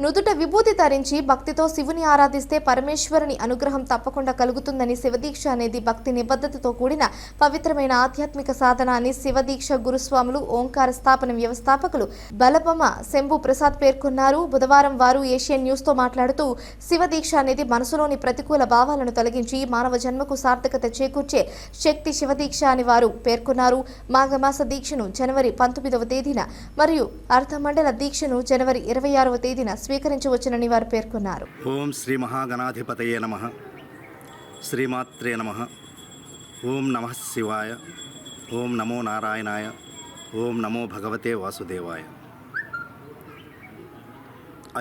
నుదుట విభూతి ధరించి భక్తితో శివుని ఆరాధిస్తే పరమేశ్వరుని అనుగ్రహం తప్పకుండా కలుగుతుందని శివదీక్ష అనేది భక్తి నిబద్ధతతో కూడిన పవిత్రమైన ఆధ్యాత్మిక సాధన అని శివదీక్ష గురుస్వాములు ఓంకార స్థాపన వ్యవస్థాపకులు బలపమ శంభు ప్రసాద్ పేర్కొన్నారు. బుధవారం వారు ఏషియన్ న్యూస్ తో మాట్లాడుతూ శివదీక్ష అనేది మనసులోని ప్రతికూల భావాలను తొలగించి మానవ జన్మకు సార్థకత చేకూర్చే శక్తి శివదీక్ష అని వారు పేర్కొన్నారు. మాఘమాస దీక్షను జనవరి 19వ తేదీన మరియు అర్ధమండల దీక్షను జనవరి 26వ తేదీన స్వీకరించవచ్చునని వారు పేర్కొన్నారు. ఓం శ్రీ మహాగణాధిపతయే నమః. శ్రీమాత్రే నమః. ఓం నమః శివాయ. ఓం నమో నారాయణాయ. ఓం నమో భగవతే వాసుదేవాయ.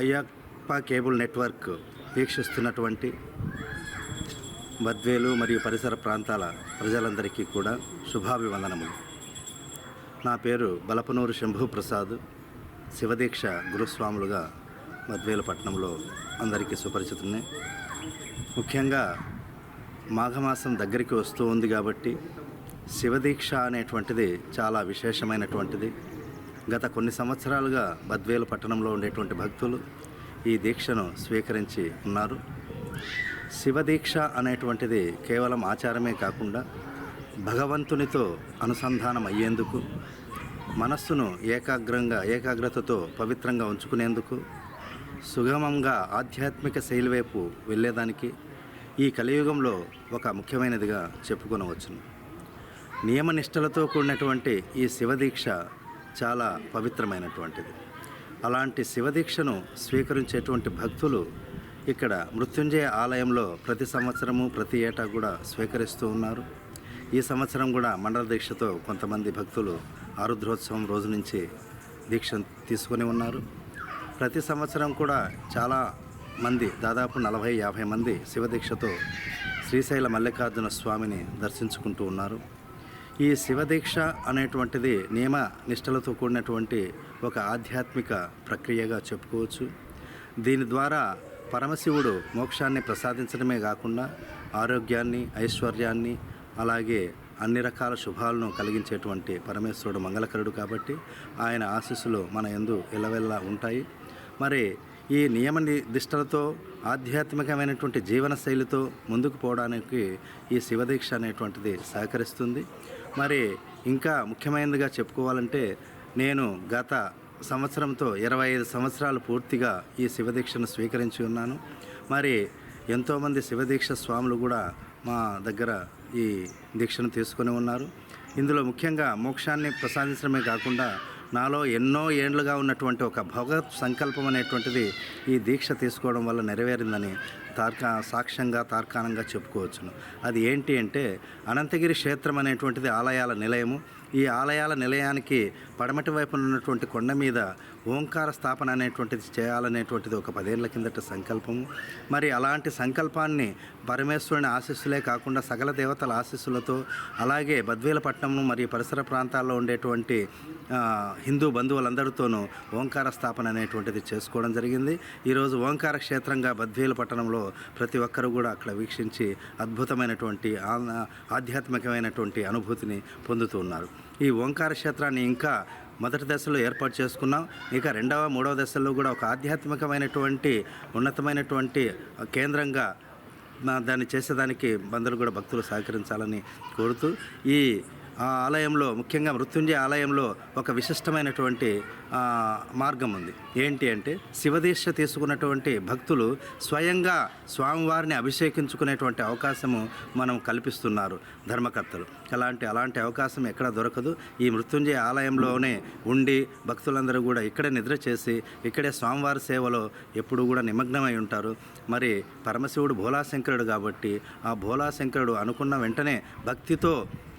అయ్యప్ప కేబుల్ నెట్వర్క్ వీక్షిస్తున్నటువంటి బద్వేలు మరియు పరిసర ప్రాంతాల ప్రజలందరికీ కూడా శుభాభివందనములు. నా పేరు బలపనూరు శంభు ప్రసాద్. శివదీక్ష గురుస్వాములుగా బద్వేలు పట్టణంలో అందరికీ సుపరిచితున్నే. ముఖ్యంగా మాఘమాసం దగ్గరికి వస్తూ ఉంది కాబట్టి శివదీక్ష అనేటువంటిది చాలా విశేషమైనటువంటిది. గత కొన్ని సంవత్సరాలుగా బద్వేలు పట్టణంలో ఉండేటువంటి భక్తులు ఈ దీక్షను స్వీకరించి ఉన్నారు. శివదీక్ష అనేటువంటిది కేవలం ఆచారమే కాకుండా భగవంతునితో అనుసంధానం అయ్యేందుకు, మనస్సును ఏకాగ్రతతో పవిత్రంగా ఉంచుకునేందుకు, సుగమంగా ఆధ్యాత్మిక శైలి వైపు వెళ్ళేదానికి ఈ కలియుగంలో ఒక ముఖ్యమైనదిగా చెప్పుకొనవచ్చును. నియమనిష్టలతో కూడినటువంటి ఈ శివదీక్ష చాలా పవిత్రమైనటువంటిది. అలాంటి శివదీక్షను స్వీకరించేటువంటి భక్తులు ఇక్కడ మృత్యుంజయ ఆలయంలో ప్రతి సంవత్సరము ప్రతి ఏటా కూడా స్వీకరిస్తూ ఉన్నారు. ఈ సంవత్సరం కూడా మండల దీక్షతో కొంతమంది భక్తులు ఆరుద్రోత్సవం రోజు నుంచి దీక్ష తీసుకొని ఉన్నారు. ప్రతి సంవత్సరం కూడా చాలా మంది, దాదాపు 40-50 మంది శివదీక్షతో శ్రీశైల మల్లికార్జున స్వామిని దర్శించుకుంటూ ఉన్నారు. ఈ శివదీక్ష అనేటువంటిది నియమ నిష్టలతో కూడినటువంటి ఒక ఆధ్యాత్మిక ప్రక్రియగా చెప్పుకోవచ్చు. దీని ద్వారా పరమశివుడు మోక్షాన్ని ప్రసాదించడమే కాకుండా ఆరోగ్యాన్ని, ఐశ్వర్యాన్ని, అలాగే అన్ని రకాల శుభాలను కలిగించేటువంటి పరమేశ్వరుడు మంగళకరుడు కాబట్టి ఆయన ఆశీస్సులు మన యందు ఎల్లవెల్లా ఉంటాయి. మరి ఈ నియమ నిష్టలతో ఆధ్యాత్మికమైనటువంటి జీవన శైలితో ముందుకు పోవడానికి ఈ శివదీక్ష అనేటువంటిది సహకరిస్తుంది. మరి ఇంకా ముఖ్యమైనదిగా చెప్పుకోవాలంటే నేను గత సంవత్సరంతో 25 సంవత్సరాలు పూర్తిగా ఈ శివదీక్షను స్వీకరించి ఉన్నాను. మరి ఎంతోమంది శివదీక్ష స్వాములు కూడా మా దగ్గర ఈ దీక్షను తీసుకొని ఉన్నారు. ఇందులో ముఖ్యంగా మోక్షాన్ని ప్రసాదించడమే కాకుండా నాలో ఎన్నో ఏండ్లుగా ఉన్నటువంటి ఒక భగవత్ సంకల్పం అనేటువంటిది ఈ దీక్ష తీసుకోవడం వల్ల నెరవేరిందని సాక్ష్యంగా తార్కాణంగా చెప్పుకోవచ్చును. అది ఏంటి అంటే అనంతగిరి క్షేత్రం అనేటువంటిది ఆలయాల నిలయము. ఈ ఆలయాల నిలయానికి పడమటి వైపున ఉన్నటువంటి కొండ మీద ఓంకార స్థాపన అనేటువంటిది చేయాలనేటువంటిది ఒక 10 ఏళ్ల కిందట సంకల్పము. మరి అలాంటి సంకల్పాన్ని పరమేశ్వరుని ఆశీస్సులే కాకుండా సకల దేవతల ఆశీస్సులతో, అలాగే బద్వేల పట్టణం మరియు పరిసర ప్రాంతాల్లో ఉండేటువంటి హిందూ బంధువులందరితోనూ ఓంకార స్థాపన అనేటువంటిది చేసుకోవడం జరిగింది. ఈరోజు ఓంకార క్షేత్రంగా బద్వేలు పట్టణంలో ప్రతి ఒక్కరూ కూడా అక్కడ వీక్షించి అద్భుతమైనటువంటి ఆధ్యాత్మికమైనటువంటి అనుభూతిని పొందుతూ ఉన్నారు. ఈ ఓంకార క్షేత్రాన్ని ఇంకా మొదటి దశలో ఏర్పాటు చేసుకున్నాం. ఇక 2వ, 3వ దశల్లో కూడా ఒక ఆధ్యాత్మికమైనటువంటి ఉన్నతమైనటువంటి కేంద్రంగా దాన్ని చేసేదానికి అందరూ కూడా భక్తులు సహకరించాలని కోరుతూ ఈ ఆలయంలో, ముఖ్యంగా మృత్యుంజయ ఆలయంలో ఒక విశిష్టమైనటువంటి మార్గం ఉంది. ఏంటి అంటే శివదీక్ష తీసుకున్నటువంటి భక్తులు స్వయంగా స్వామివారిని అభిషేకించుకునేటువంటి అవకాశము మనం కల్పిస్తున్నారు ధర్మకర్తలు. అలాంటి అవకాశం ఎక్కడ దొరకదు. ఈ మృత్యుంజయ ఆలయంలోనే ఉండి భక్తులందరూ కూడా ఇక్కడే నిద్ర చేసి ఇక్కడే స్వామివారి సేవలో ఎప్పుడు కూడా నిమగ్నమై ఉంటారు. మరి పరమశివుడు భోలాశంకరుడు కాబట్టి ఆ భోలాశంకరుడు అనుకున్న వెంటనే భక్తితో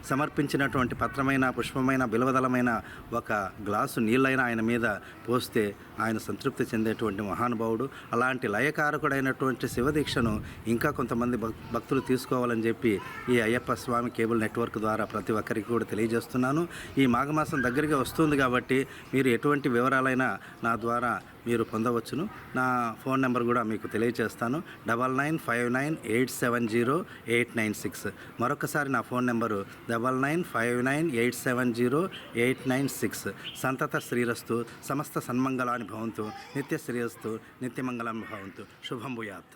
సమర్పించినటువంటి పత్రమైన, పుష్పమైన, బిలవదలమైన ఒక గ్లాసు నీళ్ళైనా ఆయన మీద పోస్తే ఆయన సంతృప్తి చెందేటువంటి మహానుభావుడు. అలాంటి లయకారకుడైనటువంటి శివదీక్షను ఇంకా కొంతమంది భక్తులు తీసుకోవాలని చెప్పి ఈ అయ్యప్ప స్వామి కేబుల్ నెట్వర్క్ ద్వారా ప్రతి ఒక్కరికి కూడా తెలియజేస్తున్నాను. ఈ మాఘమాసం దగ్గరగా వస్తుంది కాబట్టి మీరు ఎటువంటి వివరాలైనా నా ద్వారా మీరు పొందవచ్చును. నా ఫోన్ నెంబర్ కూడా మీకు తెలియజేస్తాను, 9959870896. మరొకసారి నా ఫోన్ నెంబరు 9959870896. సంతత శ్రీరస్తు, సమస్త సన్మంగళాని భవంతు, నిత్య శ్రీరస్తు, నిత్యమంగళాని భవంతు. శుభం భూయాత్.